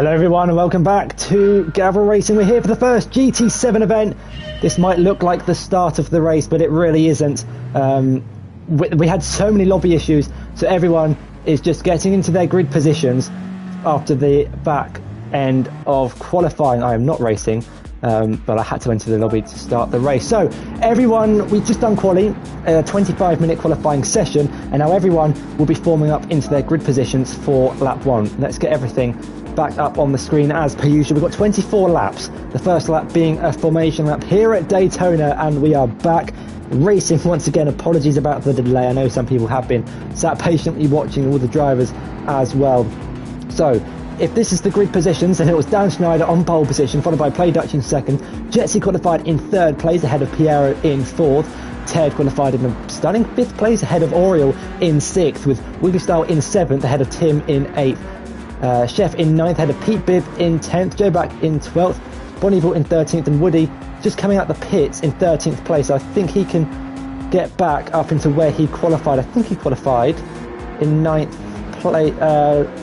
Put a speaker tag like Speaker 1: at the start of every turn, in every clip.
Speaker 1: Hello everyone and welcome back to Gavra Racing. We're here for the first GT7 event. This might look like the start of the race, but it really isn't. We had so many lobby issues, so everyone is just getting into their grid positions after the back end of qualifying. I am not racing, but I had to enter the lobby to start the race. So everyone, we've just done quali, a 25-minute qualifying session, and now everyone will be forming up into their grid positions for lap 1. Let's get everything back up on the screen as per usual. We've got 24 laps, the first lap being a formation lap here at Daytona, and we are back racing once again. Apologies about the delay. I know some people have been sat patiently watching, all the drivers as well. So if this is the grid positions, then it was Dan Schneider on pole position, followed by Play Dutch in second. Jetsi qualified in third place ahead of Piero in fourth. Ted qualified in a stunning fifth place ahead of Oriel in sixth, with Wiggly Style in seventh ahead of Tim in eighth. Chef in 9th, ahead of Pete Bibb in 10th, Joe Black in 12th, Bonneville in 13th, and Woody just coming out the pits in 13th place. I think he can get back up into where he qualified. I think he qualified in 9th place,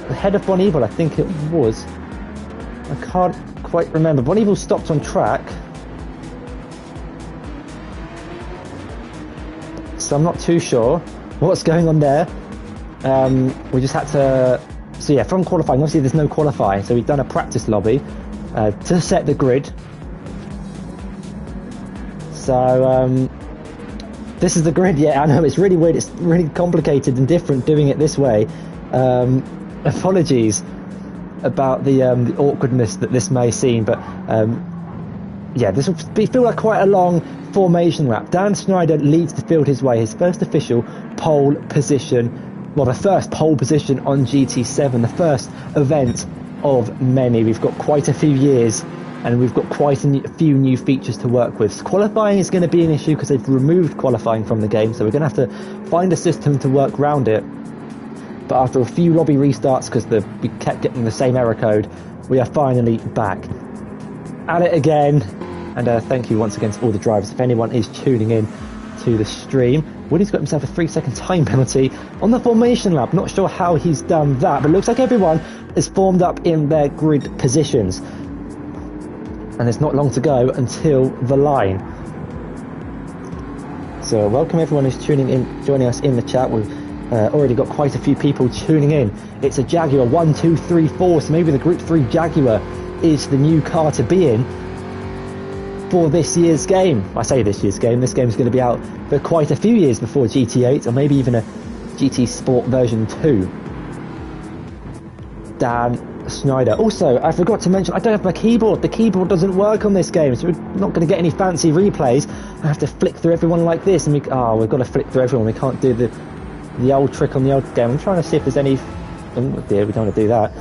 Speaker 1: ahead of Bonneville, I think it was. I can't quite remember. Bonneville stopped on track, so I'm not too sure what's going on there. We just had to... So yeah, from qualifying, obviously there's no qualifying, so we've done a practice lobby to set the grid. So this is the grid. Yeah, I know it's really weird, it's really complicated and different doing it this way. Apologies about the awkwardness that this may seem, but yeah, this will feel like quite a long formation lap. Dan Schneider leads the field his way, his first official pole position. Well, the first pole position on GT7, the first event of many. We've got quite a few years and we've got quite a few new features to work with. So qualifying is going to be an issue because they've removed qualifying from the game, so we're going to have to find a system to work around it. But after a few lobby restarts, because we kept getting the same error code, we are finally back at it again. And thank you once again to all the drivers. If anyone is tuning in to the stream, Woody's got himself a 3-second time penalty on the formation lap. Not sure how he's done that, but it looks like everyone is formed up in their grid positions. And there's not long to go until the line. So welcome everyone who's tuning in, joining us in the chat. We've already got quite a few people tuning in. It's a Jaguar 1, 2, 3, 4, so maybe the Group 3 Jaguar is the new car to be in for this year's game. I say this year's game, this game's going to be out for quite a few years before GT8, or maybe even a GT Sport version 2. Dan Schneider. Also, I forgot to mention, I don't have my keyboard. The keyboard doesn't work on this game, so we're not going to get any fancy replays. I have to flick through everyone like this, and we've got to flick through everyone. We can't do the old trick on the old game. I'm trying to see if there's any... Oh dear, we don't want to do that.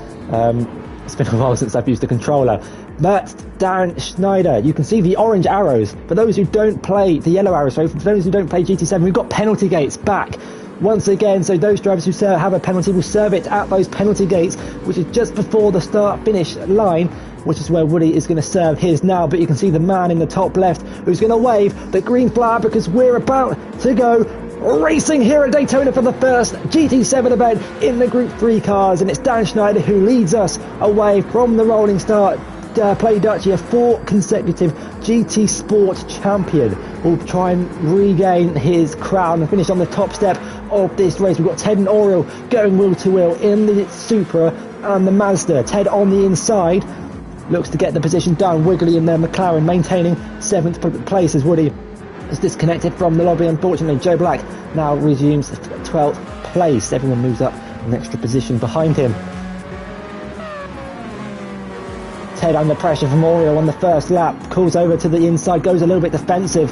Speaker 1: It's been a while since I've used the controller. But Dan Schneider, you can see the orange arrows. For those who don't play the yellow arrows, so for those who don't play GT7, we've got penalty gates back once again. So those drivers who have a penalty will serve it at those penalty gates, which is just before the start-finish line, which is where Woody is going to serve his now. But you can see the man in the top left who's going to wave the green flag because we're about to go racing here at Daytona for the first GT7 event in the Group 3 cars, and it's Dan Schneider who leads us away from the rolling start. Play Dutch, a 4 consecutive GT Sport champion, will try and regain his crown and finish on the top step of this race. We've got Ted and Oriel going wheel to wheel in the Supra and the Mazda. Ted on the inside looks to get the position done. Wiggly in their McLaren maintaining 7th place as Woody is disconnected from the lobby, unfortunately. Joe Black now resumes 12th place. Everyone moves up an extra position behind him. Ted under pressure from Oriel on the first lap, calls over to the inside, goes a little bit defensive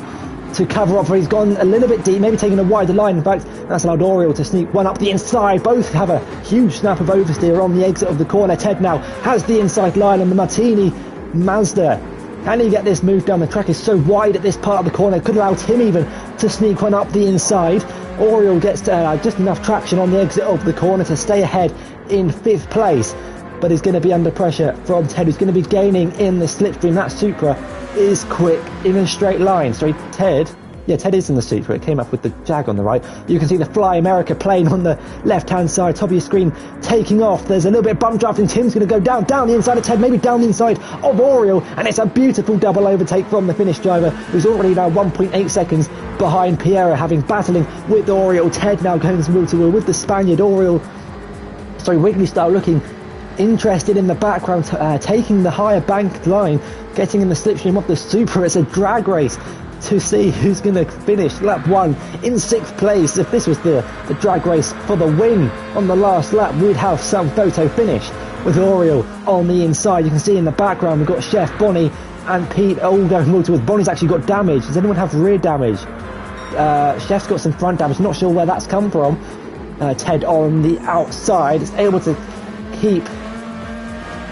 Speaker 1: to cover off. He's gone a little bit deep, maybe taking a wider line. In fact, that's allowed Oriel to sneak one up the inside. Both have a huge snap of oversteer on the exit of the corner. Ted now has the inside line on the Martini Mazda. Can he get this move done? The track is so wide at this part of the corner, it could allow Tim even to sneak one up the inside. Oriel gets just enough traction on the exit of the corner to stay ahead in 5th place, but he's going to be under pressure from Ted, who's going to be gaining in the slipstream. That Supra is quick in a straight line. So Ted Yeah, Ted is in the Supra. It came up with the Jag on the right. You can see the Fly America plane on the left-hand side, top of your screen, taking off. There's a little bit of bump draft, and Tim's going to go down the inside of Ted, maybe down the inside of Oriole, and it's a beautiful double overtake from the Finnish driver, who's already now 1.8 seconds behind Piero, having battling with Oriole. Ted now going wheel to wheel with the Spaniard. Wiggly style, looking interested in the background, taking the higher banked line, getting in the slipstream of the Supra. It's a drag race to see who's going to finish lap 1 in 6th place. If this was the drag race for the win on the last lap, we'd have some photo finish with Oriole on the inside. You can see in the background we've got Chef, Bonnie and Pete all going more towards. Bonnie's actually got damage. Does anyone have rear damage? Chef's got some front damage, not sure where that's come from. Ted on the outside is able to keep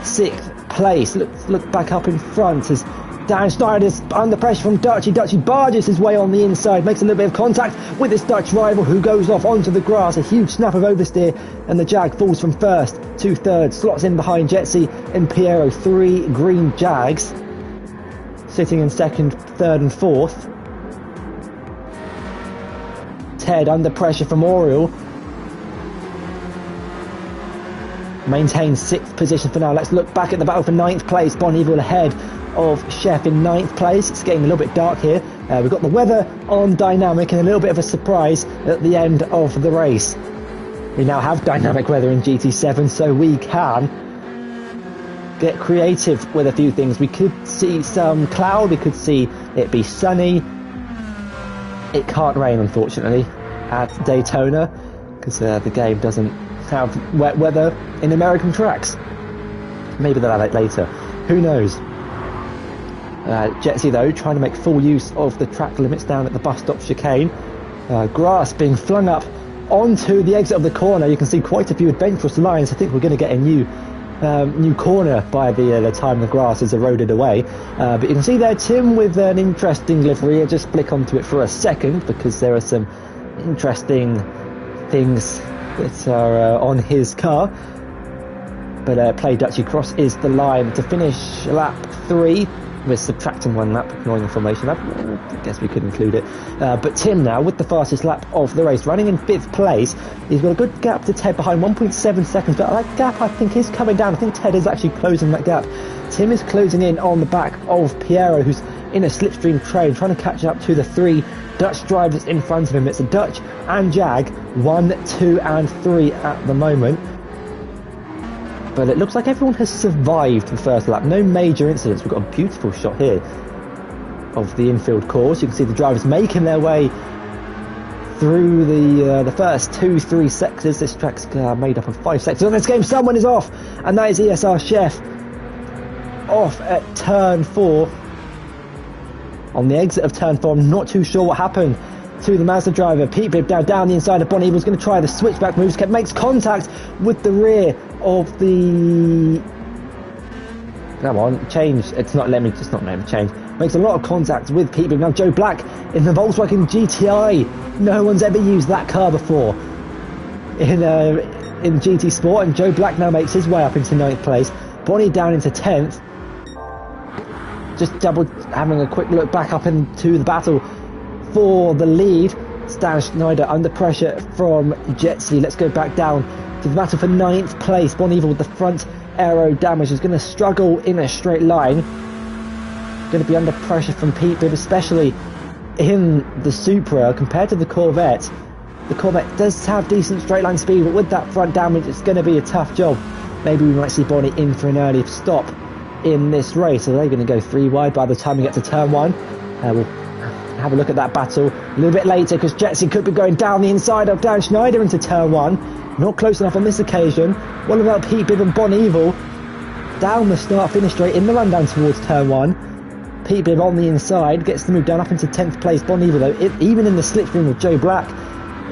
Speaker 1: 6th place. Look back up in front as Dan Schneider's under pressure from Dutchy. Dutchy barges his way on the inside, makes a little bit of contact with his Dutch rival, who goes off onto the grass. A huge snap of oversteer, and the Jag falls from 1st to 3rd. Slots in behind Jetsy and Piero. 3 green Jags sitting in 2nd, 3rd and 4th. Ted under pressure from Oriole. Maintains 6th position for now. Let's look back at the battle for 9th place. Bon Evil ahead of Chef in 9th place. It's getting a little bit dark here. We've got the weather on dynamic and a little bit of a surprise at the end of the race. We now have dynamic weather in GT7, so we can get creative with a few things. We could see some cloud, we could see it be sunny. It can't rain, unfortunately, at Daytona, because the game doesn't have wet weather in American tracks. Maybe they'll have it later. Who knows? Jetsy, though, trying to make full use of the track limits down at the bus stop chicane. Grass being flung up onto the exit of the corner. You can see quite a few adventurous lines. I think we're going to get a new corner by the time the grass is eroded away. But you can see there Tim with an interesting livery. I'll just flick onto it for a second because there are some interesting things that are on his car. But Play Dutchy Cross is the line to finish lap 3. We're subtracting 1 lap, ignoring the formation lap. I guess we could include it. But Tim now with the fastest lap of the race, running in 5th place. He's got a good gap to Ted behind, 1.7 seconds. But that gap, I think, is coming down. I think Ted is actually closing that gap. Tim is closing in on the back of Piero, who's in a slipstream train, trying to catch up to the 3 Dutch drivers in front of him. It's a Dutch and Jag, 1, 2 and 3 at the moment. But it looks like everyone has survived the first lap. No major incidents. We've got a beautiful shot here of the infield course. You can see the drivers making their way through the first 2-3 sectors. This track's made up of 5 sectors. In this game, someone is off, and that is ESR Chef off at turn 4. On the exit of turn 4, I'm not too sure what happened to the Mazda driver. Pete Bibb down the inside of Bon Evil's going to try the switchback moves, makes contact with the rear of the... Come on, change. It's not letting me change. Makes a lot of contact with Pete Bibb. Now Joe Black in the Volkswagen GTI. No one's ever used that car before in GT Sport, and Joe Black now makes his way up into 9th place. Bonnie down into 10th. Just having a quick look back up into the battle for the lead. Stan Schneider under pressure from Jetsy. Let's go back down to the battle for 9th place. Bon Evil with the front aero damage is going to struggle in a straight line. Going to be under pressure from Pete Bibb, especially in the Supra compared to the Corvette. The Corvette does have decent straight line speed, but with that front damage it's going to be a tough job. Maybe we might see Bonnie in for an early stop in this race. So they're going to go 3 wide by the time we get to turn 1. We'll have a look at that battle a little bit later, because Jetsy could be going down the inside of Dan Schneider into turn 1. Not close enough on this occasion. What about Pete Bibb and Bon Evil down the start-finish straight in the rundown towards turn 1? Pete Bibb on the inside gets the move down up into 10th place. Bon Evil, though, even in the slipstream with Joe Black,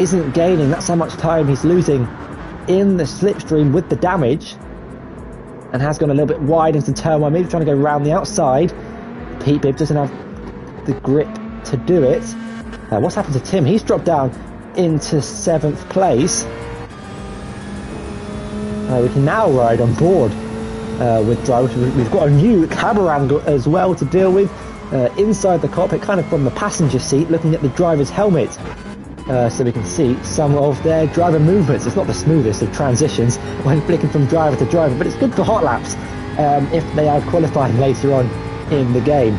Speaker 1: isn't gaining. That's how much time he's losing in the slipstream with the damage, and has gone a little bit wide into turn 1, maybe trying to go around the outside. Pete Bibb doesn't have the grip to do it. What's happened to Tim? He's dropped down into 7th place. We can now ride on board with drivers. We've got a new camera angle as well to deal with. inside the cockpit, kind of from the passenger seat, looking at the driver's helmet. So we can see some of their driver movements. It's not the smoothest of transitions when flicking from driver to driver, but it's good for hot laps if they are qualifying later on in the game.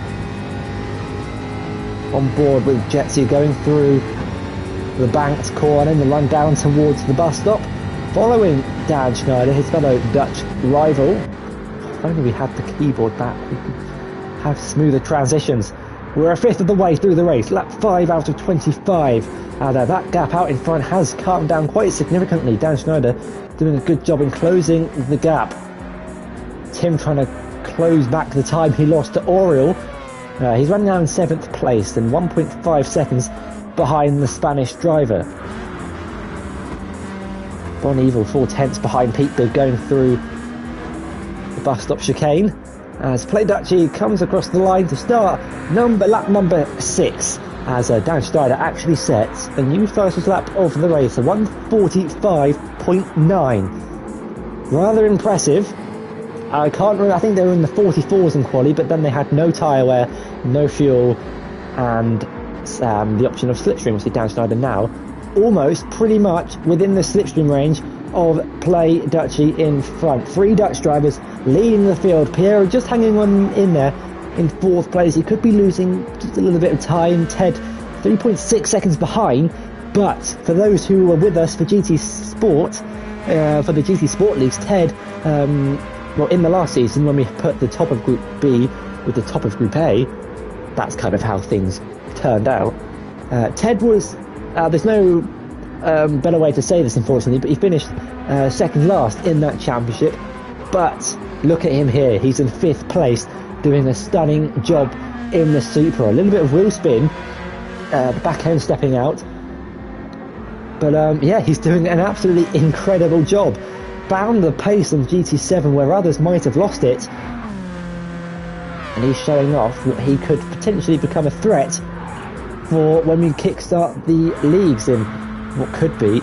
Speaker 1: On board with Gr3 going through the banked corner and the run down towards the bus stop, following Dan Schneider, his fellow Dutch rival. If only we had the keyboard back, we could have smoother transitions. We're a fifth of the way through the race, lap 5 out of 25, and that gap out in front has calmed down quite significantly. Dan Schneider doing a good job in closing the gap. Tim trying to close back the time he lost to Oriol. He's running now in 7th place and 1.5 seconds behind the Spanish driver. Bon Evil 4/10 behind Pete Bib going through the bus stop chicane as Play Dutchy comes across the line to start lap number 6 as Dan Schneider actually sets a new fastest lap of the race, a 1:45.9. Rather impressive. I can't remember, I think they were in the 44s in quali, but then they had no tyre wear, no fuel, and the option of slipstream. We see Dan Schneider now almost pretty much within the slipstream range of Play Dutchy in front. 3 Dutch drivers leading the field. Piero just hanging on in there in 4th place. He could be losing just a little bit of time. Ted 3.6 seconds behind, but for those who were with us for GT Sport, for the GT Sport Leagues, Ted, well, in the last season when we put the top of Group B with the top of Group A, that's kind of how things turned out. Ted was, there's no better way to say this unfortunately, but he finished second last in that championship. But look at him here, he's in 5th place doing a stunning job in the Supra. A little bit of wheel spin, the back end stepping out, but yeah, he's doing an absolutely incredible job. Found the pace on GT7 where others might have lost it, and he's showing off that he could potentially become a threat for when we kickstart the leagues in what could be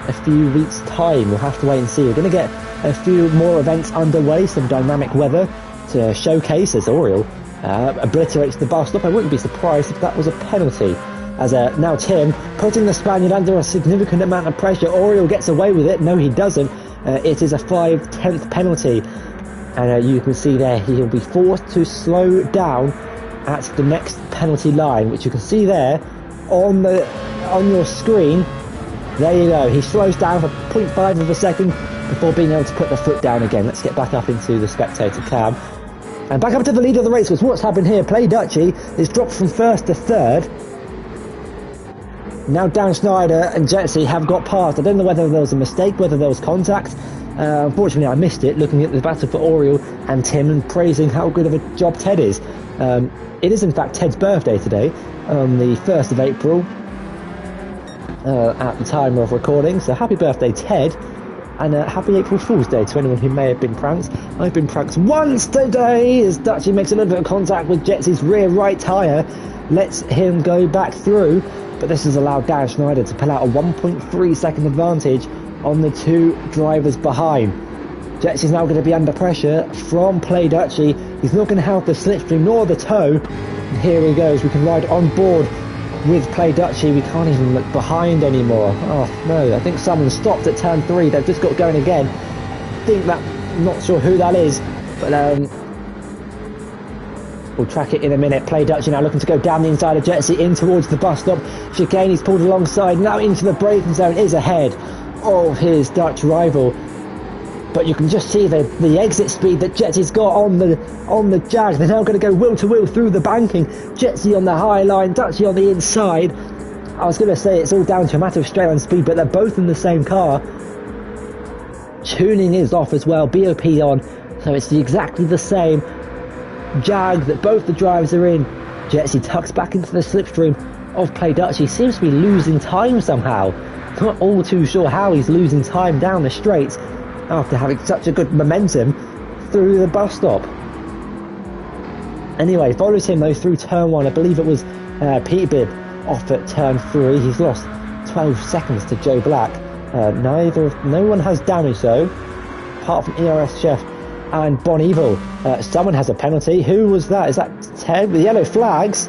Speaker 1: a few weeks' time. We'll have to wait and see. We're going to get a few more events underway, some dynamic weather to showcase as Oriol obliterates the bus stop. I wouldn't be surprised if that was a penalty, as now Tim putting the Spaniard under a significant amount of pressure. Oriol gets away with it. No, he doesn't. It is a 5/10 penalty, and you can see there he'll be forced to slow down at the next penalty line, which you can see there on your screen. There you go. He slows down for 0.5 of a second before being able to put the foot down again. Let's get back up into the spectator cam and back up to the lead of the race. Because what's happened here? Play Dutchy is dropped from 1st to 3rd. Now Dan Schneider and Gr3 have got past. I don't know whether there was a mistake, whether there was contact. Unfortunately, I missed it, looking at the battle for Oriol and Tim and praising how good of a job Ted is. It is in fact Ted's birthday today, on the 1st of April, at the time of recording. So happy birthday, Ted, and happy April Fool's Day to anyone who may have been pranked. I've been pranked once today as Dutchy makes a little bit of contact with Gr3's rear right tyre, lets him go back through. But this has allowed Dan Schneider to pull out a 1.3 second advantage on the 2 drivers behind. Gr3 is now going to be under pressure from Play Dutchy. He's not going to have the slipstream nor the tow. And here he goes. We can ride on board with Play Dutchy. We can't even look behind anymore. Oh no, I think someone stopped at turn 3. They've just got going again. I'm not sure who that is, but we'll track it in a minute. Play Dutchy now looking to go down the inside of Gr3 in towards the bus stop. Chicane, he's pulled alongside, now into the braking zone, is ahead of his Dutch rival. But you can just see the exit speed that Gr3's got on the Jag. They're now going to go wheel to wheel through the banking. Gr3 on the high line, Dutchy on the inside. I was going to say it's all down to a matter of straight line speed, but they're both in the same car. Tuning is off as well, BOP on, so it's exactly the same Jag that both the drivers are in. Gr3 tucks back into the slipstream of Play Dutchy. He seems to be losing time somehow. Not all too sure how he's losing time down the straights after having such a good momentum through the bus stop. Anyway, follows him though through turn 1. I believe it was Pete Bibb off at turn 3. He's lost 12 seconds to Joe Black. No one has damage though, apart from ERS Chef and Bon Evil. Someone has a penalty. Who was that? Is that Ted with yellow flags.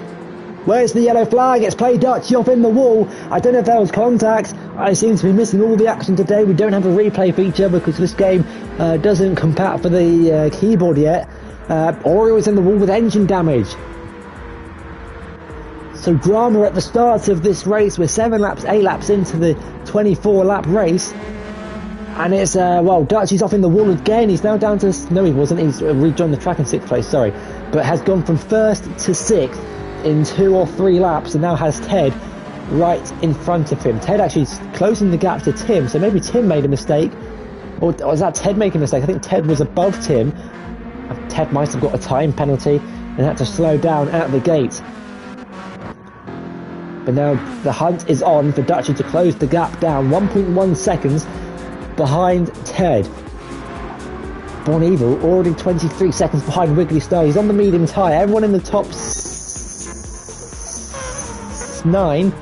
Speaker 1: Where's the yellow flag? It's play Dutchy off in the wall. I don't know if that was contact. I seem to be missing all the action today. We don't have a replay feature because this game doesn't compat for the keyboard yet. Oriole's in the wall with engine damage. So drama at the start of this race. We're 8 laps into the 24 lap race. And it's, Dutchy's off in the wall again. He's now down to, no he wasn't, he's rejoined the track in 6th place, sorry. But has gone from 1st to 6th in 2 or 3 laps and now has Ted right in front of him. Ted actually closing the gap to Tim, so maybe Tim made a mistake. Or was that Ted making a mistake? I think Ted was above Tim. Ted might have got a time penalty and had to slow down at the gate. But now the hunt is on for Dutchy to close the gap down 1.1 seconds behind Ted. Born Evil already 23 seconds behind Wiggly Star. He's on the medium tyre. Everyone in the top 9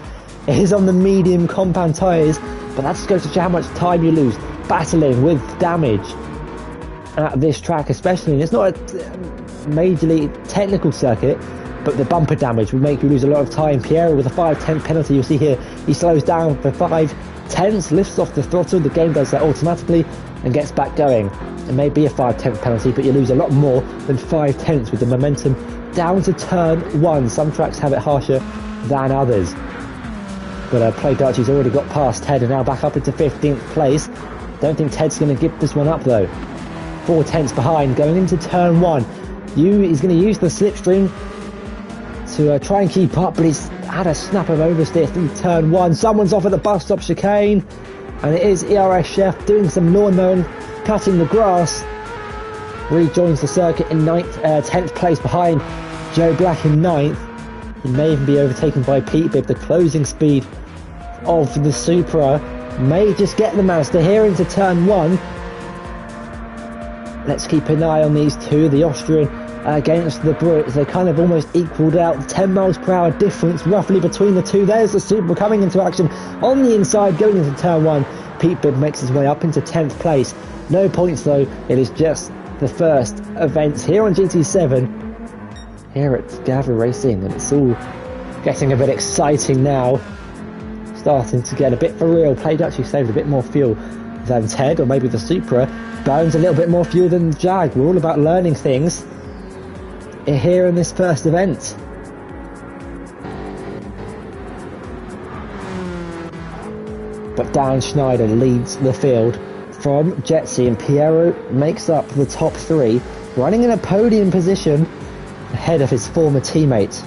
Speaker 1: is on the medium compound tyres, but that just goes to show how much time you lose battling with damage at this track especially. And it's not a majorly technical circuit, but the bumper damage will make you lose a lot of time. Piero with a 5/10 penalty, you'll see here, he slows down for 5/10, lifts off the throttle, the game does that automatically and gets back going. It may be a 5/10 penalty, but you lose a lot more than 5/10 with the momentum down to turn 1. Some tracks have it harsher than others. But Play Dutchy's already got past Ted and now back up into 15th place. Don't think Ted's going to give this one up though. 4/10 behind going into turn 1. He's going to use the slipstream to try and keep up, but he's had a snap of oversteer through turn 1. Someone's off at the bus stop chicane, and it is ERS Chef doing some lawn mowing, cutting the grass. Rejoins the circuit in 10th place behind Joe Black in 9th. He may even be overtaken by Pete Bibb. The closing speed of the Supra may just get the Mazda here into turn 1. Let's keep an eye on these two. The Austrian against the Brits, they kind of almost equalled out. 10 miles per hour difference roughly between the two. There's the Supra coming into action on the inside going into turn 1. Pete Bibb makes his way up into 10th place. No points though, it is just the first event here on GT7 here at Gavra Racing, and it's all getting a bit exciting now, starting to get a bit for real. Play Dutchy saved a bit more fuel than Ted, or maybe the Supra burns a little bit more fuel than the Jag. We're all about learning things here in this first event. But Dan Schneider leads the field from Jetsy, and Piero makes up the top 3, running in a podium position ahead of his former teammate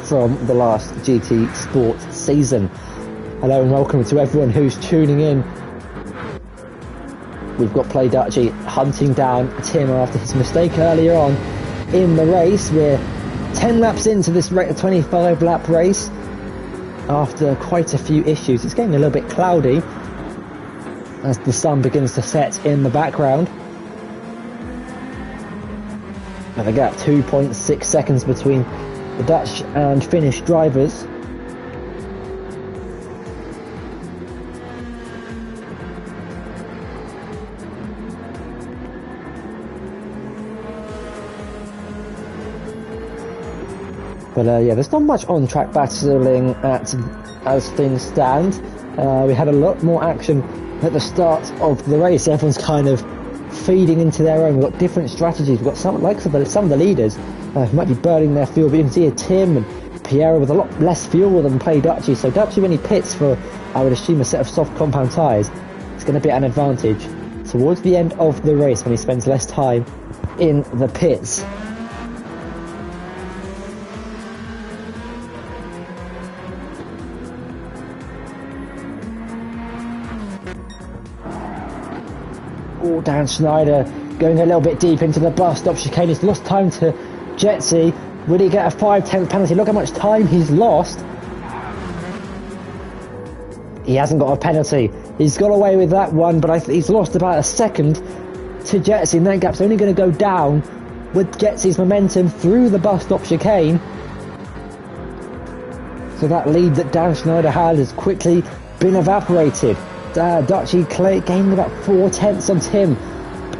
Speaker 1: from the last GT Sport season. Hello and welcome to everyone who's tuning in. We've got Play Dutchy hunting down Tim after his mistake earlier on in the race. We're 10 laps into this 25 lap race after quite a few issues. It's getting a little bit cloudy as the sun begins to set in the background. And the gap 2.6 seconds between the Dutch and Finnish drivers. But yeah, there's not much on-track battling as things stand. We had a lot more action at the start of the race. Everyone's kind of feeding into their own. We've got different strategies. We've got some of the leaders who might be burning their fuel. But you can see here Tim and Piero with a lot less fuel than Play Dutchy. So Dutchy, when he pits for, I would assume, a set of soft compound tyres, it's going to be an advantage towards the end of the race when he spends less time in the pits. Oh, Dan Schneider going a little bit deep into the bus stop chicane. He's lost time to Jetsy. Will he get a 5/10 penalty? Look how much time he's lost. He hasn't got a penalty. He's got away with that one, but he's lost about a second to Jetsy, and that gap's only going to go down with Jetsy's momentum through the bus stop chicane. So that lead that Dan Schneider had has quickly been evaporated. Dutchy gaining about 4/10 on Tim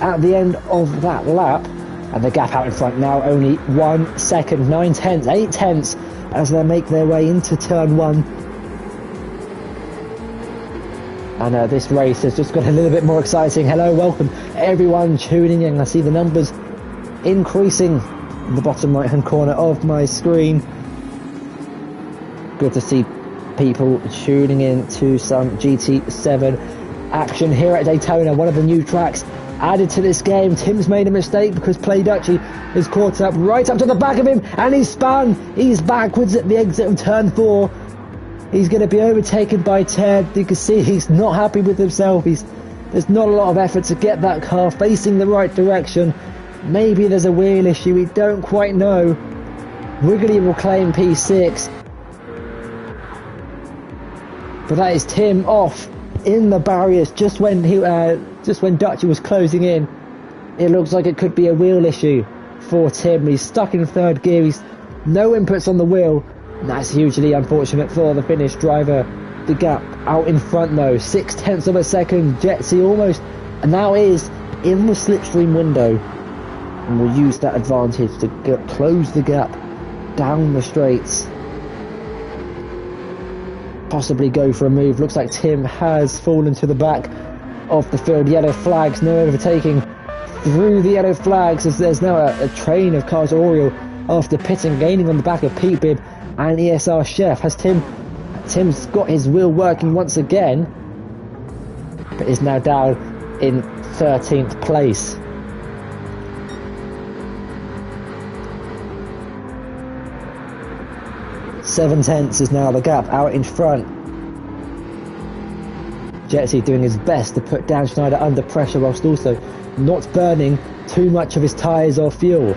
Speaker 1: at the end of that lap. And the gap out in front now only 1 second, 9 tenths, 8 tenths as they make their way into turn 1. And this race has just got a little bit more exciting. Hello, welcome everyone tuning in. I see the numbers increasing in the bottom right hand corner of my screen. Good to see people tuning in to some GT7 action here at Daytona, one of the new tracks added to this game. Tim's made a mistake because Play Dutchy is caught up right up to the back of him, and he's spun. He's backwards at the exit of turn 4. He's going to be overtaken by Ted. You can see he's not happy with himself. There's not a lot of effort to get that car facing the right direction. Maybe there's a wheel issue, we don't quite know. Wrigley will claim P6. But that is Tim off in the barriers just when Dutchy was closing in. It looks like it could be a wheel issue for Tim. He's stuck in 3rd gear. He's no inputs on the wheel. And that's hugely unfortunate for the Finnish driver. The gap out in front though, 6 tenths of a second. Gr3 almost now is in the slipstream window, and will use that advantage to close the gap down the straights. Possibly go for a move. Looks like Tim has fallen to the back of the field. Yellow flags, no overtaking through the yellow flags as there's now a train of cars. Oriole after pitting, gaining on the back of Pete Bibb and ESR Chef. Has Tim's got his wheel working once again, but is now down in 13th place. Seven tenths is now the gap out in front. Gr3 doing his best to put Dan Schneider under pressure whilst also not burning too much of his tyres or fuel.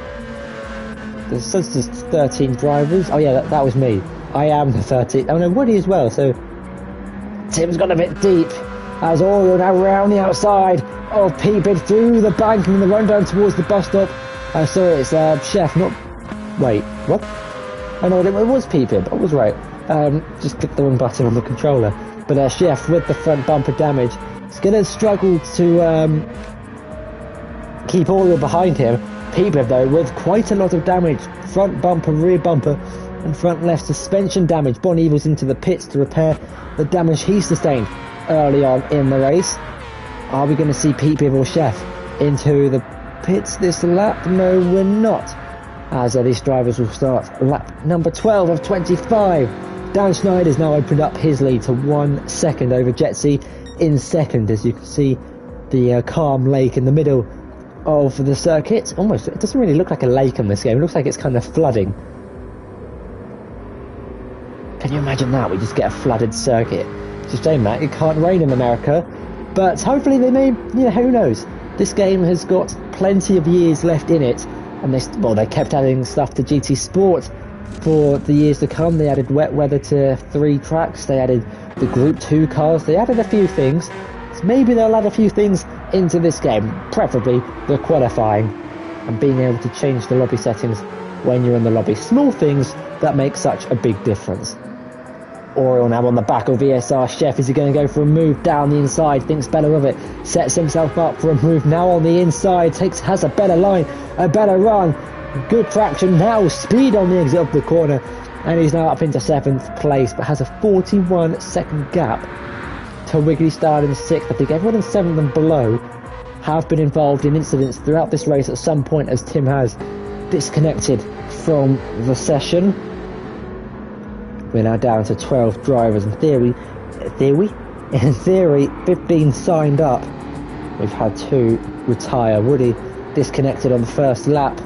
Speaker 1: There's 13 drivers. Oh yeah, that was me. I am the 13th. Oh no, Woody as well. So Tim's got a bit deep as Oriole now round the outside of P-Bid through the bank and the run down towards the bus stop. Sorry, it's Chef, not... Wait, what? Oh no, it was P-Bib, I was right. Just clicked the wrong button on the controller. But Chef with the front bumper damage is going to struggle to keep Oriole behind him. P-Bib though with quite a lot of damage. Front bumper, rear bumper and front left suspension damage. Bon Evil's into the pits to repair the damage he sustained early on in the race. Are we going to see P-Bib or Chef into the pits this lap? No, we're not. As these drivers will start lap number 12 of 25. Dan Schneider's now opened up his lead to 1 second over Gr3 in second. As you can see, the calm lake in the middle of the circuit. Almost, it doesn't really look like a lake in this game. It looks like it's kind of flooding. Can you imagine that? We just get a flooded circuit. It's a shame that it can't rain in America, but hopefully they may. Who knows? This game has got plenty of years left in it. And they kept adding stuff to GT Sport for the years to come. They added wet weather to 3 tracks. They added the Group 2 cars. They added a few things. So maybe they'll add a few things into this game, preferably the qualifying and being able to change the lobby settings when you're in the lobby. Small things that make such a big difference. Oriole now on the back of ESR Chef. Is he going to go for a move down the inside? Thinks better of it. Sets himself up for a move now on the inside. Has a better line, a better run. Good traction now. Speed on the exit of the corner. And he's now up into 7th place, but has a 41 second gap to Wiggly Star in 6th. I think everyone in 7th and below have been involved in incidents throughout this race at some point, as Tim has disconnected from the session. We're now down to 12 drivers. In theory, 15 signed up. We've had 2 retire. Woody disconnected on the first lap.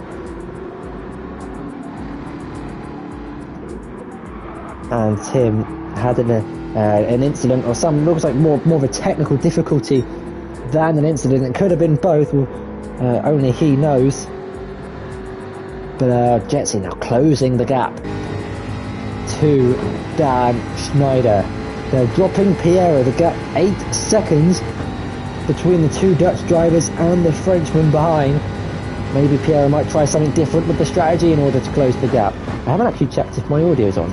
Speaker 1: And Tim had an incident, or some looks like more of a technical difficulty than an incident. It could have been both. Well, only he knows. But Gr3 now closing the gap to Dan Schneider. They're dropping Pierre. The gap 8 seconds between the 2 Dutch drivers and the Frenchman behind. Maybe Pierre might try something different with the strategy in order to close the gap. I haven't actually checked if my audio's on.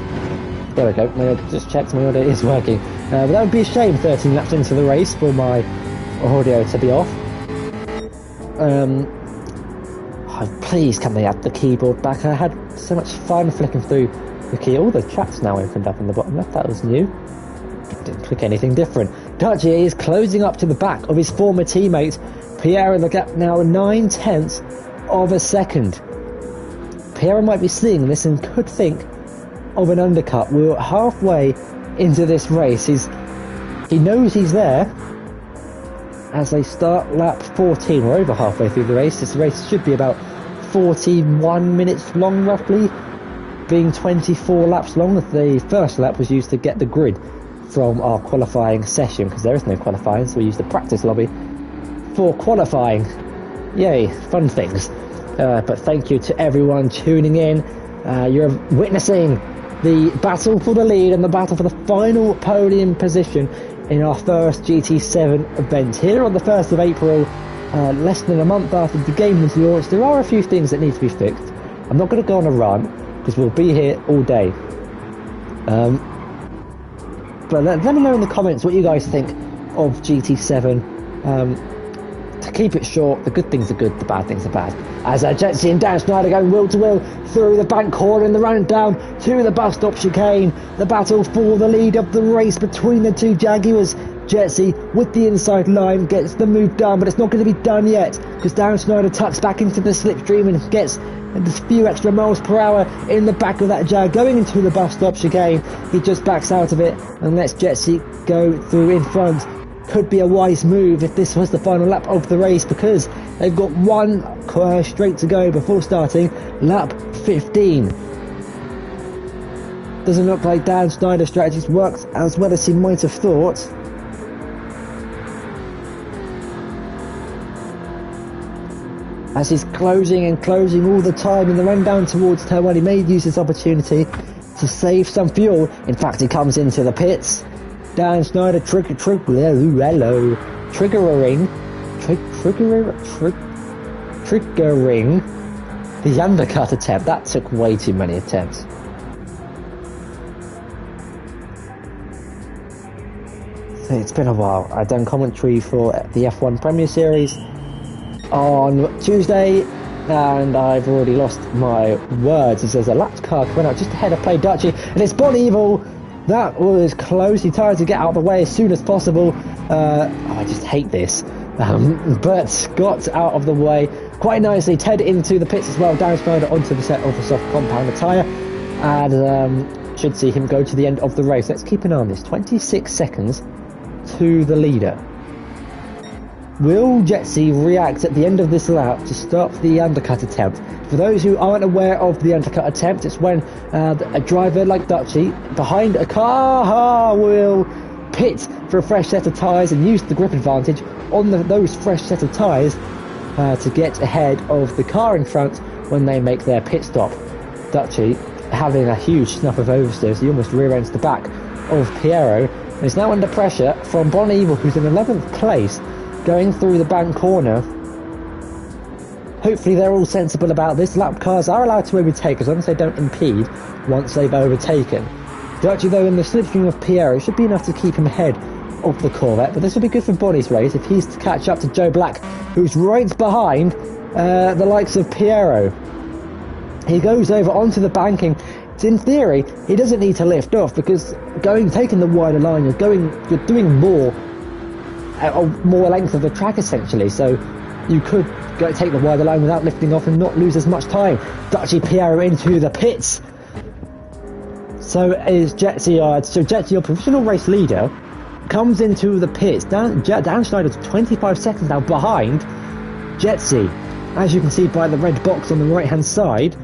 Speaker 1: There we go. I just checked my audio is working. But that would be a shame 13 laps into the race for my audio to be off. Oh, please, can they add the keyboard back? I had so much fun flicking through the key. All the chat's now opened up in the bottom left. That was new. Didn't click anything different. Dutchy is closing up to the back of his former teammate. Piero, the gap now 9/10 of a second. Piero might be seeing this and could think of an undercut. We're halfway into this race. He knows he's there. As they start lap 14, we're over halfway through the race. This race should be about 41 minutes long, roughly, being 24 laps long. The first lap was used to get the grid from our qualifying session, because there is no qualifying, so we used the practice lobby for qualifying. Yay, fun things. But thank you to everyone tuning in. You're witnessing the battle for the lead and the battle for the final podium position in our first GT7 event here on the 1st of April, less than a month after the game was launched. There are a few things that need to be fixed. I'm not going to go on a run because we'll be here all day. But let me know in the comments what you guys think of GT7. To keep it short, the good things are good, the bad things are bad. As Jetsy and Dan Schneider going wheel to wheel through the bank corner in the run down to the bus stop chicane. The battle for the lead of the race between the two Jaguars. Jetsy with the inside line gets the move done, but it's not going to be done yet because Dan Schneider tucks back into the slipstream and gets a few extra miles per hour in the back of that Jag going into the bus stop chicane. He just backs out of it and lets Jetsy go through in front. Could be a wise move if this was the final lap of the race, because they've got one straight to go before starting lap 15. Doesn't look like Dan Schneider's strategies worked as well as he might have thought. As he's closing and closing all the time in the run down towards turn 1, he may use this opportunity to save some fuel. In fact, he comes into the pits. Dan Schneider triggering the undercut attempt. That took way too many attempts. So it's been a while. I've done commentary for the F1 Premier Series on Tuesday, and I've already lost my words. It says a lap car went out just ahead of Play Dutchy, and it's Bon Evil. That was close. He tried to get out of the way as soon as possible. I just hate this. But got out of the way quite nicely. Ted into the pits as well. Dan Schneider onto the set of the soft compound tyre. And should see him go to the end of the race. Let's keep an eye on this. 26 seconds to the leader. Will Jetsy react at the end of this lap to stop the undercut attempt? For those who aren't aware of the undercut attempt, it's when a driver like Dutchy behind a car will pit for a fresh set of tyres and use the grip advantage on those fresh set of tyres to get ahead of the car in front when they make their pit stop. Dutchy having a huge snuff of oversteer, so he almost rear ends the back of Piero, and is now under pressure from Bon Evil, who's in 11th place, going through the bank corner. Hopefully they're all sensible about this. Lap cars are allowed to overtake as long as they don't impede once they've overtaken. Dutchy, though, in the slipstream of Piero should be enough to keep him ahead of the Corvette, but this will be good for Bonnie's race if he's to catch up to Joe Black, who's right behind the likes of Piero. He goes over onto the banking. In theory, he doesn't need to lift off because taking the wider line, you're doing more length of the track essentially, so you could take the wider line without lifting off and not lose as much time. Dutchy Piero into the pits. So is Jetsy. So Jetsy, your provisional race leader, comes into the pits. Dan Schneider's 25 seconds now behind Jetsy, as you can see by the red box on the right hand side.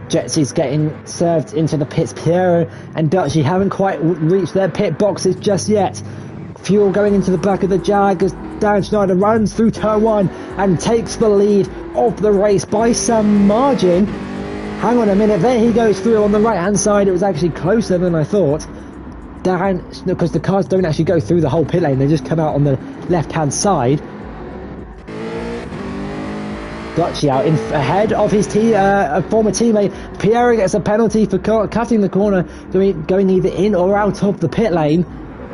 Speaker 1: Jetsy's getting served into the pits. Piero and Dutchy haven't quite reached their pit boxes just yet. Fuel going into the back of the Jag as Dan Schneider runs through turn 1 and takes the lead of the race by some margin. Hang on a minute, there he goes through on the right hand side. It was actually closer than I thought. Because the cars don't actually go through the whole pit lane, they just come out on the left hand side. Dutchy out ahead of his former teammate. Piero gets a penalty for cutting the corner, going either in or out of the pit lane.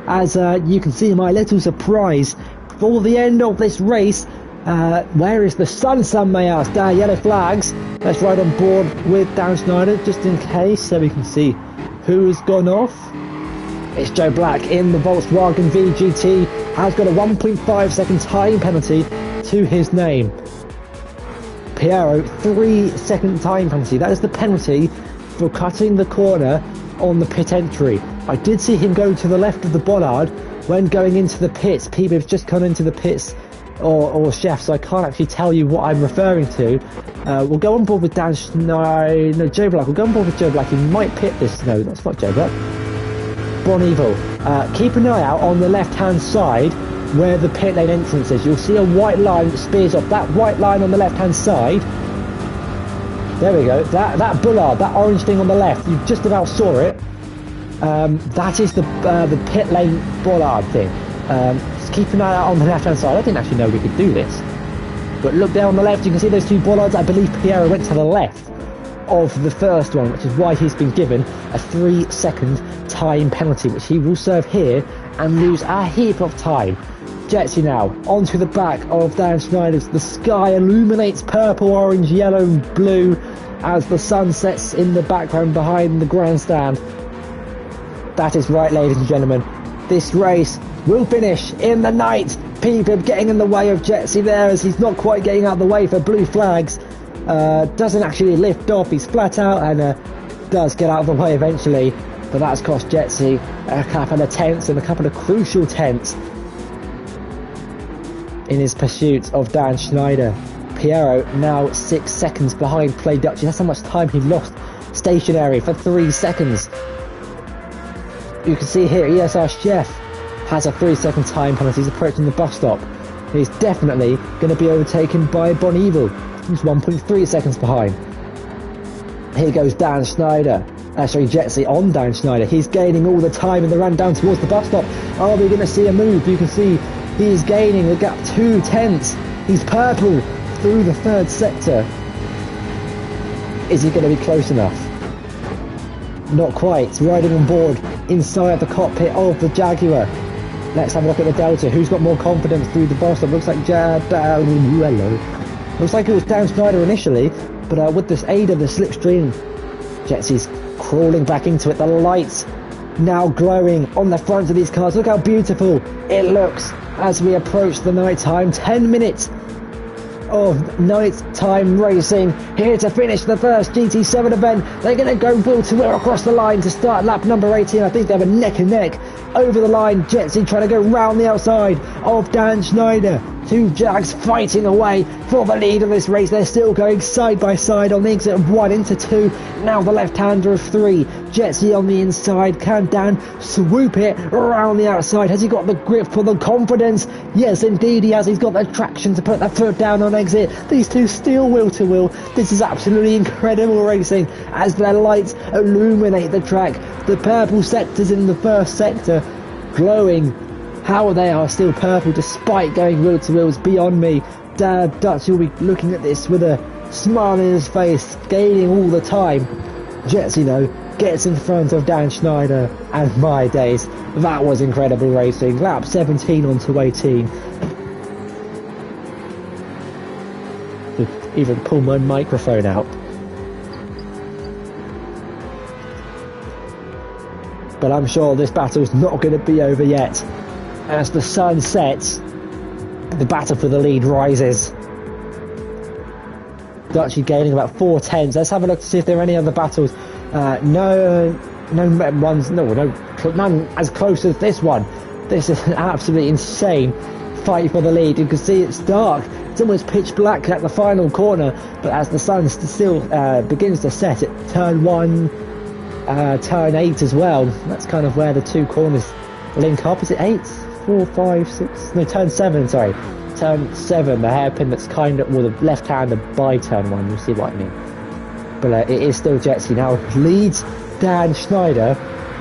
Speaker 1: As you can see, my little surprise for the end of this race, Where is the sun, some may ask? Yellow flags. Let's ride on board with Dan Schneider just in case, so we can see who has gone off. It's Joe Black in the Volkswagen VGT, has got a 1.5 second time penalty to his name. Piero, 3 second time penalty. That is the penalty for cutting the corner on the pit entry. I did see him go to the left of the bollard when going into the pits. People have just gone into the pits or chef, so I can't actually tell you what I'm referring to. We'll go on board with Dan Schneider. No, Joe Black. We'll go on board with Joe Black. He might pit this. No, that's not Joe Black. Bon Evil. Keep an eye out on the left-hand side where the pit lane entrance is. You'll see a white line that spears off. That white line on the left-hand side. There we go. That bollard, that orange thing on the left, you just about saw it. That is the pit lane bollard thing. Just keep an eye out on the left-hand side. I didn't actually know we could do this. But look there on the left, you can see those two bollards. I believe Piero went to the left of the first one, which is why he's been given a 3 second time penalty, which he will serve here and lose a heap of time. Jetsy now onto the back of Dan Schneider's. The sky illuminates purple, orange, yellow and blue as the sun sets in the background behind the grandstand. That is right, ladies and gentlemen, this race will finish in the night. People getting in the way of Jetsy there as he's not quite getting out of the way for blue flags. Doesn't actually lift off, he's flat out and does get out of the way eventually, but that's cost Jetsy a couple of tenths and a couple of crucial tenths in his pursuit of Dan Schneider. Piero now 6 seconds behind Play Dutchie. That's how much time he lost stationary for 3 seconds. You can see here ESR Chef has a 3 second time penalty. He's approaching the bus stop. He's definitely going to be overtaken by Bon Evil. He's 1.3 seconds behind. Here goes Dan Schneider. Jetsy on Dan Schneider. He's gaining all the time in the run down towards the bus stop. Are we going to see a move? You can see he's gaining the gap 2 tenths. He's purple through the third sector. Is he going to be close enough? Not quite. Riding on board inside the cockpit of the Jaguar. Let's have a look at the Delta. Who's got more confidence through the bus stop? Looks like Looks like it was Dan Schneider initially, but with this aid of the slipstream, Jetsy's crawling back into it. The lights now glowing on the front of these cars. Look how beautiful it looks as we approach the night time. 10 minutes of night-time racing here to finish the first GT7 event. They're going to go wheel to wheel across the line to start lap number 18. I think they have a neck and neck over the line. Jetsy trying to go round the outside of Dan Schneider. Two Jags fighting away for the lead of this race. They're still going side by side on the exit of 1 into 2. Now the left-hander of 3. Jetsy on the inside. Can Dan swoop it around the outside? Has he got the grip for the confidence? Yes, indeed he has. He's got the traction to put the foot down on exit. These two still wheel to wheel. This is absolutely incredible racing as their lights illuminate the track. The purple sectors in the first sector glowing. How they are still purple despite going wheel to wheel is beyond me. Dutch will be looking at this with a smile in his face, gaining all the time. Jetsy, though, gets in front of Dan Schneider, and my days, that was incredible racing. Lap 17 on to 18. Even pull my microphone out. But I'm sure this battle's not going to be over yet. As the sun sets, the battle for the lead rises. Dutchie gaining about 4 tenths. Let's have a look to see if there are any other battles. None as close as this one. This is an absolutely insane fight for the lead. You can see it's dark. It's almost pitch black at the final corner, but as the sun still begins to set at turn 1, turn 8 as well. That's kind of where the two corners link up. Is it 8? 4, 5, 6, no, turn 7, sorry. Turn 7, the hairpin that's kind of, well, the left-hander by turn 1, you'll see what I mean. But it is still Jetsy now. Leads Dan Schneider,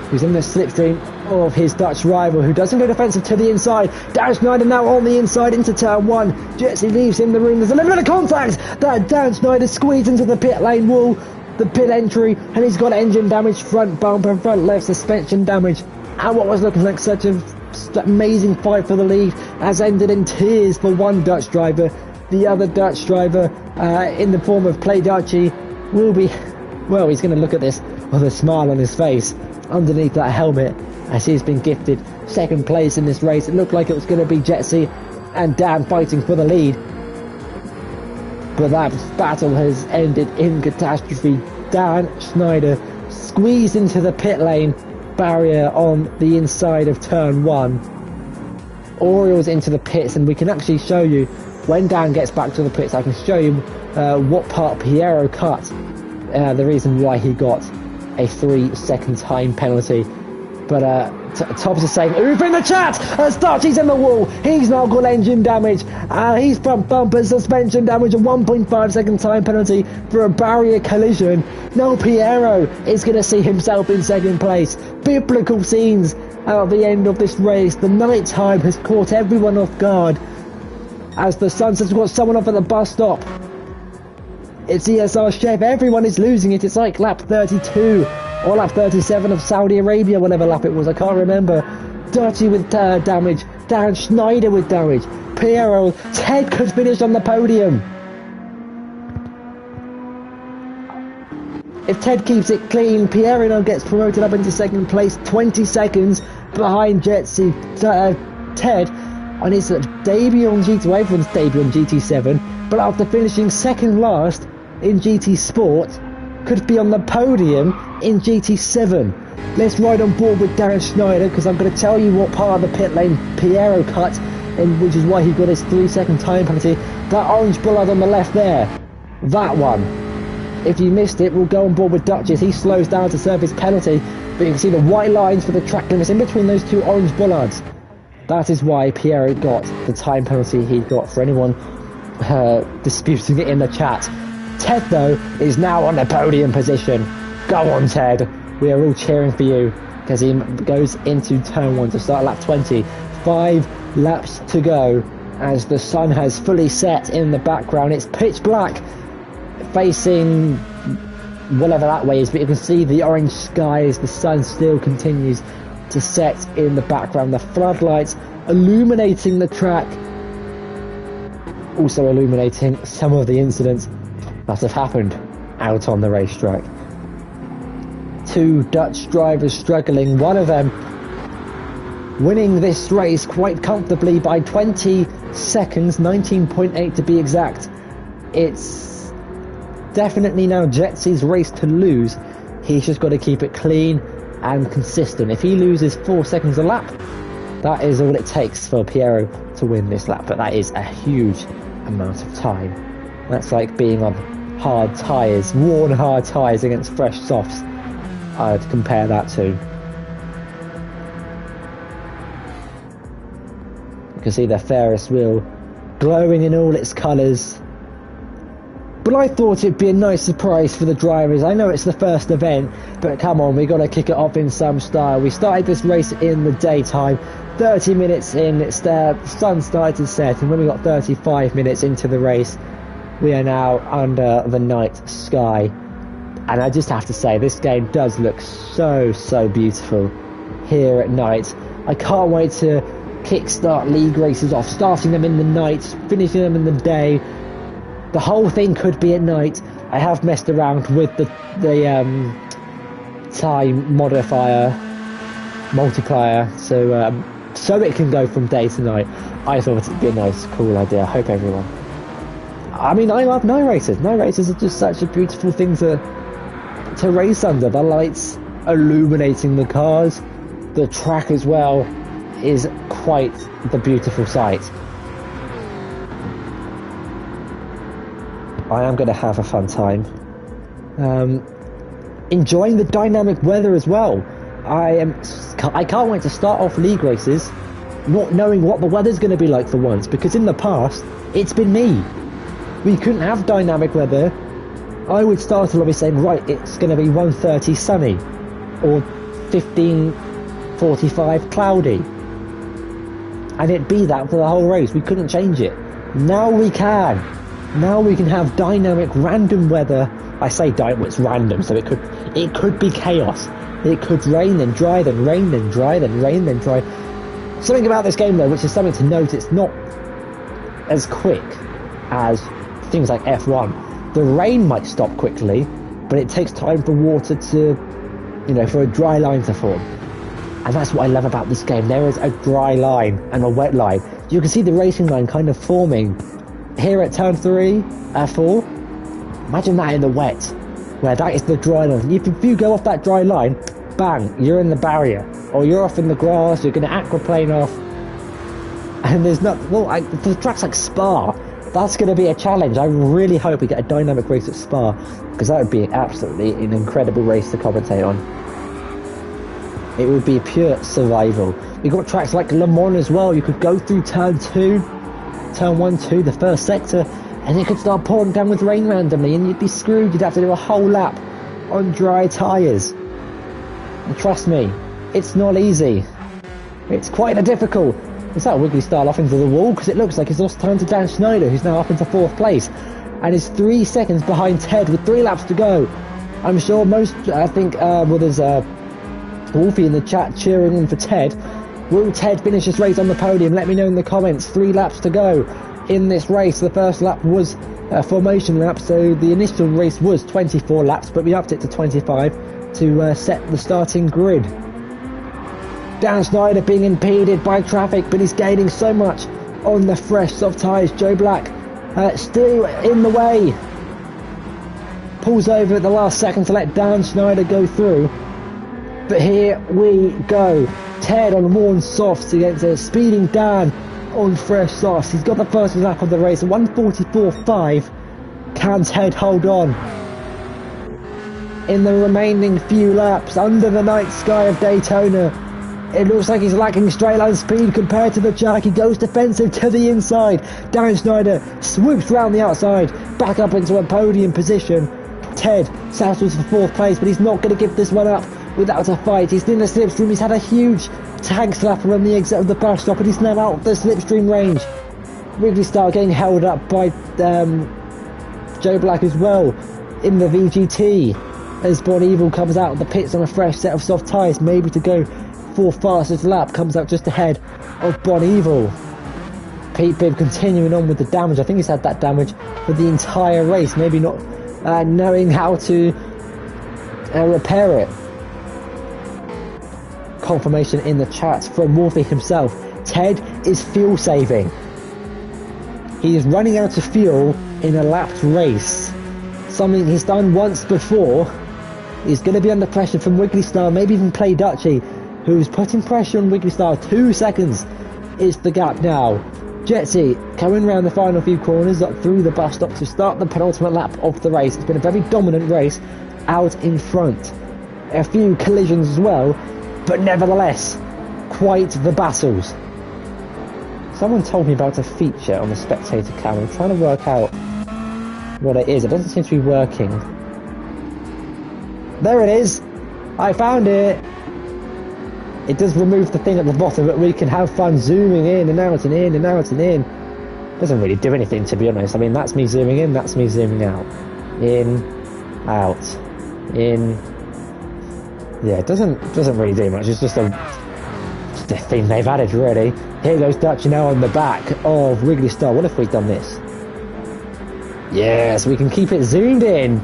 Speaker 1: who's in the slipstream of his Dutch rival, who doesn't go defensive to the inside. Dan Schneider now on the inside into turn 1. Jetsy leaves him the room. There's a little bit of contact. Dan Schneider squeezed into the pit lane wall, the pit entry, and he's got engine damage, front bumper, front left suspension damage. And what was looking like such an amazing fight for the lead has ended in tears for one Dutch driver. the other Dutch driver, in the form of Play Dutchy, will be, well, he's going to look at this with a smile on his face underneath that helmet as he's been gifted second place in this race. It looked like it was going to be Gr3 and Dan fighting for the lead, but that battle has ended in catastrophe. Dan Schneider squeezed into the pit lane barrier on the inside of turn 1. Orioles into the pits, and we can actually show you when Dan gets back to the pits. I can show you what part Piero cut, the reason why he got a 3-second time penalty. But Tobbs is saying, oof in the chat! Starchy's in the wall! He's now got engine damage! He's front bumper suspension damage, a 1.5 second time penalty for a barrier collision. Now Piero is going to see himself in second place. Biblical scenes at the end of this race. The night time has caught everyone off guard as the Sunsets got someone off at the bus stop. It's ESR Chef. Everyone is losing it. It's like lap 32 or lap 37 of Saudi Arabia, whatever lap it was, I can't remember. Dutchy with damage, Dan Schneider with damage, Piero, Ted could finish on the podium. If Ted keeps it clean, Piero now gets promoted up into second place, 20 seconds behind Gr3, Ted, on his debut on GT, everyone's debut on GT7, but after finishing second last in GT Sport, could be on the podium in GT7. Let's ride on board with Dan Schneider, because I'm going to tell you what part of the pit lane Piero cut, and which is why he got his 3-second time penalty. That orange bollard on the left there, that one. If you missed it, we'll go on board with Dutch as he slows down to serve his penalty, but you can see the white lines for the track limits in between those two orange bollards. That is why Piero got the time penalty he got. For anyone disputing it in the chat, Ted, though, is now on the podium position. Go on, Ted. We are all cheering for you as he goes into turn 1 to start lap 20. 5 laps to go as the sun has fully set in the background. It's pitch black facing whatever that way is, but you can see the orange sky as the sun still continues to set in the background. The floodlights illuminating the track, also illuminating some of the incidents that have happened out on the racetrack. 2 Dutch drivers struggling, one of them winning this race quite comfortably by 20 seconds, 19.8 to be exact. It's definitely now Gr3's race to lose. He's just got to keep it clean and consistent. If he loses 4 seconds a lap, that is all it takes for Piero to win this lap, but that is a huge amount of time. That's like being on hard tyres, worn hard tyres against fresh softs. I'd compare that to. You can see the Ferris wheel glowing in all its colours. But I thought it'd be a nice surprise for the drivers. I know it's the first event, but come on, we got to kick it off in some style. We started this race in the daytime. 30 minutes in, the sun started to set, and when we got 35 minutes into the race, we are now under the night sky. And I just have to say, this game does look so beautiful here at night. I can't wait to kickstart league races off, starting them in the night, finishing them in the day. The whole thing could be at night. I have messed around with the time multiplier, so it can go from day to night. I thought it'd be a nice, cool idea. I hope everyone. I mean, I love night races. Night races are just such a beautiful thing to race under. The lights illuminating the cars, the track as well is quite the beautiful sight. I am going to have a fun time. Enjoying the dynamic weather as well. I can't wait to start off league races not knowing what the weather's going to be like for once, because in the past it's been me. We couldn't have dynamic weather. I would start a lobby saying, right, it's going to be 1:30 sunny or 15:45 cloudy, and it'd be that for the whole race. We couldn't change it. Now we can. Now we can have dynamic random weather. I say it's random, so it could be chaos. It could rain then dry, then rain then dry, then rain then dry. Something about this game though, which is something to note, it's not as quick as things like F1. The rain might stop quickly, but it takes time for water to, for a dry line to form. And that's what I love about this game. There is a dry line and a wet line. You can see the racing line kind of forming here at turn 4. Imagine that in the wet, where that is the dry line. If you go off that dry line, bang, you're in the barrier. Or you're off in the grass, you're going to aquaplane off. And there's not, the tracks like Spa, that's going to be a challenge. I really hope we get a dynamic race at Spa, because that would be absolutely an incredible race to commentate on. It would be pure survival. You've got tracks like Le Mans as well. You could go through turn 1, 2, the first sector, and it could start pouring down with rain randomly, and you'd be screwed. You'd have to do a whole lap on dry tyres. And trust me, it's not easy. It's quite difficult. Is that Wiggly Star off into the wall? Because it looks like he's lost time to Dan Schneider, who's now up into 4th place, and is 3 seconds behind Ted with 3 laps to go. I'm sure there's Wolfie in the chat cheering on for Ted. Will Ted finish this race on the podium? Let me know in the comments. 3 laps to go in this race. The first lap was a formation lap, so the initial race was 24 laps, but we upped it to 25 to set the starting grid. Dan Schneider being impeded by traffic, but he's gaining so much on the fresh soft tyres. Joe Black still in the way. Pulls over at the last second to let Dan Schneider go through. But here we go. Ted on worn softs against a speeding Dan on fresh softs. He's got the first lap of the race, 1:44.5. Can Ted hold on? In the remaining few laps, under the night sky of Daytona, it looks like he's lacking straight line speed compared to the track. He goes defensive to the inside. Dan Schneider swoops round the outside, back up into a podium position. Ted settles for 4th place, but he's not going to give this one up without a fight. He's in the slipstream. He's had a huge tag slapper on the exit of the bus stop, and he's now out of the slipstream range. Wiggly Star getting held up by Joe Black as well in the VGT as Bon Evil comes out of the pits on a fresh set of soft tyres, maybe to go for fastest lap. Comes out just ahead of Bon Evil. Pete Bibb continuing on with the damage. I think he's had that damage for the entire race, maybe not knowing how to repair it. Confirmation in the chat from Wolfie himself. Ted is fuel saving. He is running out of fuel in a lapped race. Something he's done once before. He's going to be under pressure from Wiggly Star, maybe even Play Dutchy, who's putting pressure on Wiggly Star. 2 seconds is the gap now. Jetsy coming around the final few corners up through the bus stop to start the penultimate lap of the race. It's been a very dominant race out in front. A few collisions as well, but nevertheless, quite the battles. Someone told me about a feature on the spectator cam. I'm trying to work out what it is. It doesn't seem to be working. There it is. I found it. It does remove the thing at the bottom, but we can have fun zooming in and out and in and out and in. Doesn't really do anything, to be honest. I mean, that's me zooming in, that's me zooming out. In, out, in. Yeah, it doesn't really do much. It's just a thing they've added, really. Here goes Dutchy now on the back of Wiggly Star. What if we've done this? Yes, we can keep it zoomed in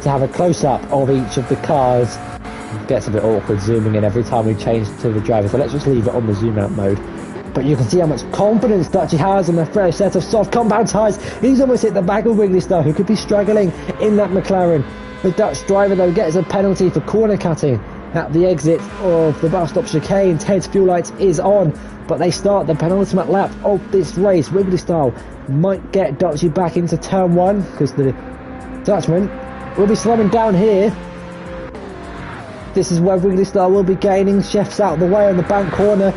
Speaker 1: to have a close-up of each of the cars. It gets a bit awkward zooming in every time we change to the driver, so let's just leave it on the zoom-out mode. But you can see how much confidence Dutchy has on a fresh set of soft compound tyres. He's almost hit the back of Wiggly Star, who could be struggling in that McLaren. The Dutch driver, though, gets a penalty for corner cutting at the exit of the bus stop chicane. Ted's fuel lights is on, but they start the penultimate lap of this race. Wiggly Star might get Dutchy back into turn 1, because the Dutchman will be slowing down here. This is where Wiggly Star will be gaining. Chef's out of the way on the bank corner.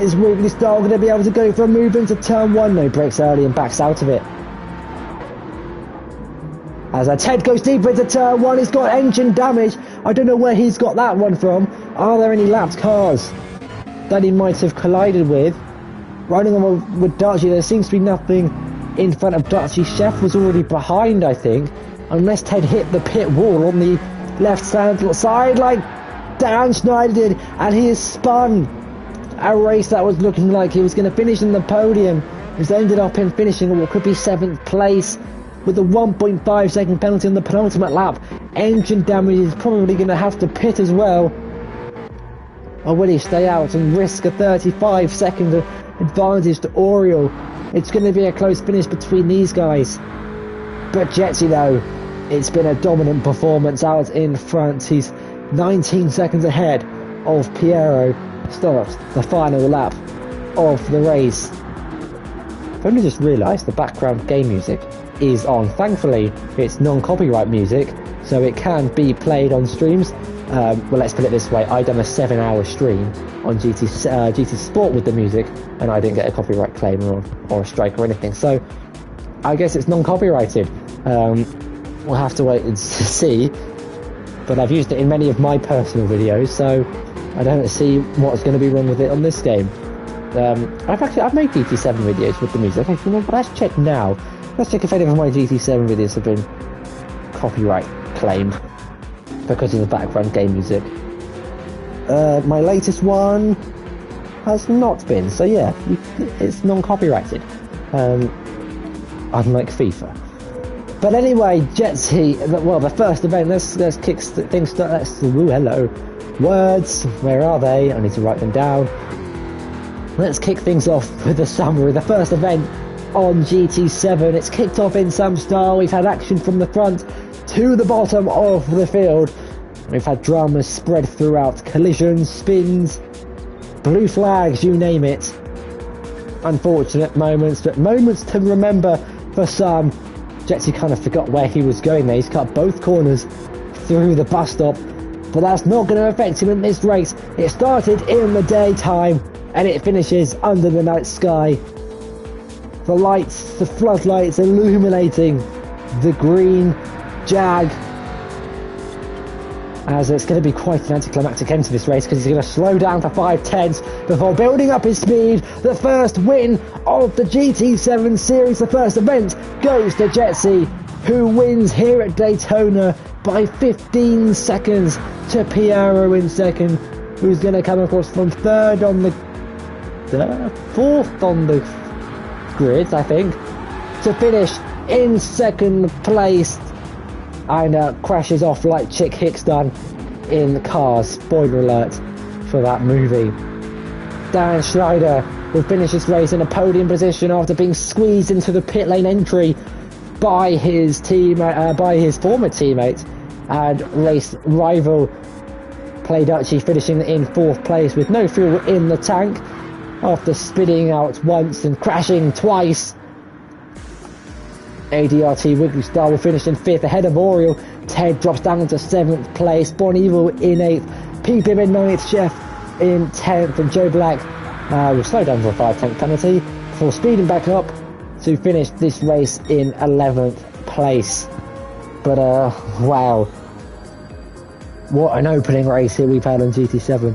Speaker 1: Is Wiggly Star going to be able to go for a move into turn 1? No, breaks early and backs out of it. As Ted goes deeper into turn 1, he's got engine damage. I don't know where he's got that one from. Are there any lapped cars that he might have collided with? Running on with Dutchy, there seems to be nothing in front of Dutchy. Chef was already behind, I think, unless Ted hit the pit wall on the left side like Dan Schneider did, and he has spun a race that was looking like he was going to finish in the podium who's ended up in finishing what could be 7th place with a 1.5 second penalty on the penultimate lap. Engine damage is probably going to have to pit as well. Or will he stay out and risk a 35 second advantage to Oriole? It's going to be a close finish between these guys. But Gr3 though, it's been a dominant performance out in front. He's 19 seconds ahead of Piero. Starts the final lap of the race. I've only just realised the background game music is on. Thankfully, it's non-copyright music, so it can be played on streams. Well, let's put it this way, I done a 7-hour stream on GT Sport with the music, and I didn't get a copyright claim or a strike or anything, so I guess it's non-copyrighted. We'll have to wait and see, but I've used it in many of my personal videos, so I don't see what's going to be wrong with it on this game. I've made GT7 videos with the music. But let's check now. Let's check if any of my GT7 videos have been copyright claimed because of the background game music. My latest one has not been, so yeah, it's non-copyrighted, unlike FIFA. But anyway, Gr3, well, the first event, let's kick things start. Hello. Words, where are they? I need to write them down. Let's kick things off with a summary. The first event on GT7, it's kicked off in some style. We've had action from the front to the bottom of the field. We've had dramas spread throughout, collisions, spins, blue flags, you name it. Unfortunate moments, but moments to remember for some. Gr3 kind of forgot where he was going there. He's cut both corners through the bus stop, but that's not going to affect him in this race. It started in the daytime and it finishes under the night sky. The lights, the floodlights illuminating the green Jag, as it's going to be quite an anticlimactic end to this race, because he's going to slow down for 5/10 before building up his speed. The first win of the GT7 series, the first event, goes to Gr3, who wins here at Daytona by 15 seconds to Piero in second, who's going to come across from fourth on the grid, I think, to finish in second place, and crashes off like Chick Hicks done in Cars. Spoiler alert for that movie. Dan Schneider will finish this race in a podium position after being squeezed into the pit lane entry by his by his former teammate and race rival Playducci, finishing in fourth place with no fuel in the tank after spinning out once and crashing twice. ADRT Wiggly Star will finish in fifth ahead of Oriole. Ted drops down into 7th place. Bon Evil in 8th. P-Bib in 9th. Chef in 10th. And Joe Black will slow down for a 5-tank penalty before speeding back up to finish this race in 11th place. But wow, what an opening race here we've had on GT7.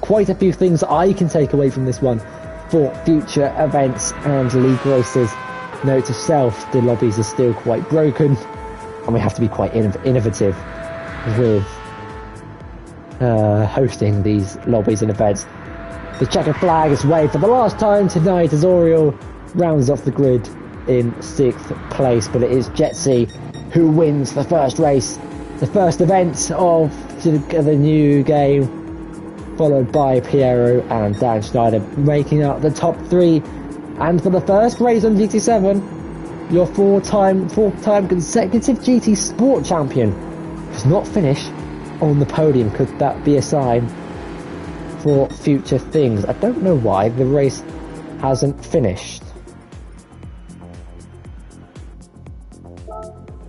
Speaker 1: Quite a few things I can take away from this one for future events and league races. Note to self, the lobbies are still quite broken, and we have to be quite innovative with hosting these lobbies and events. The checkered flag is waved for the last time tonight as Oriole rounds off the grid in 6th place, but it is Gr3 who wins the first race, the first event of the new game, followed by Piero and Dan Schneider making up the top 3. And for the first race on GT7, your four-time consecutive GT Sport champion does not finish on the podium. Could that be a sign for future things? I don't know why the race hasn't finished.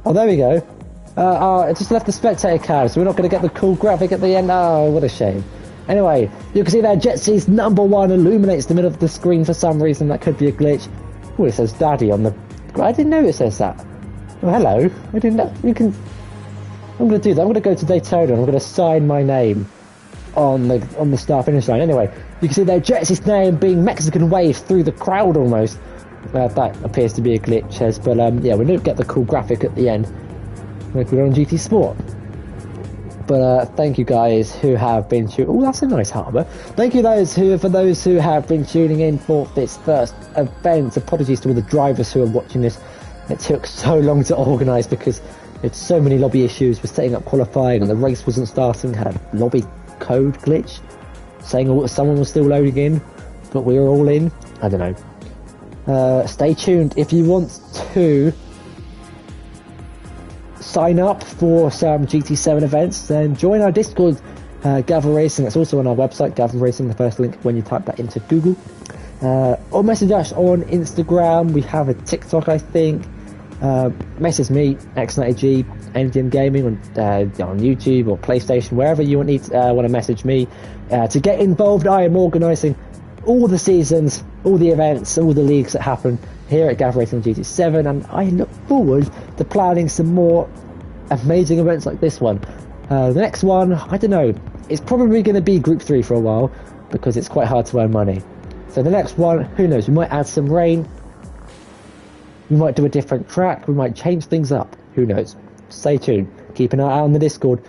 Speaker 1: Oh, there we go. I just left the spectator card, so we're not going to get the cool graphic at the end. Oh, what a shame. Anyway, you can see there Gr3's number 1 illuminates the middle of the screen for some reason. That could be a glitch. Oh, it says Daddy on the... I didn't know it says that. Oh, hello. I didn't know... You can... I'm going to do that. I'm going to go to Daytona and I'm going to sign my name on the start finish line. Anyway, you can see there Gr3's name being Mexican waved through the crowd almost. That appears to be a glitch, but yeah, we don't get the cool graphic at the end like we're on GT Sport. But thank you guys who have been tuning. Oh, that's a nice harbour. Thank you for those who have been tuning in for this first event. Apologies to all the drivers who are watching this. It took so long to organise because it's so many lobby issues with setting up qualifying and the race wasn't starting. Had a lobby code glitch saying someone was still loading in, but we were all in. I don't know. Stay tuned if you want to sign up for some GT7 events, then join our Discord, Gavra Racing. It's also on our website, Gavra Racing, the first link when you type that into Google. Or message us on Instagram. We have a TikTok, I think. Message me, X90G, NDM Gaming on YouTube or PlayStation, wherever you want to message me. To get involved, I am organising all the seasons, all the events, all the leagues that happen here at Gavra Racing GT7, and I look forward to planning some more amazing events like this one. The next one, I don't know, it's probably going to be Gr3 for a while because it's quite hard to earn money. So the next one, who knows, we might add some rain, we might do a different track, we might change things up, who knows. Stay tuned, keep an eye out on the Discord,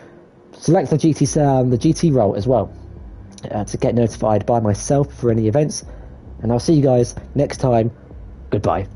Speaker 1: select the GT role as well to get notified by myself for any events, and I'll see you guys next time. Goodbye.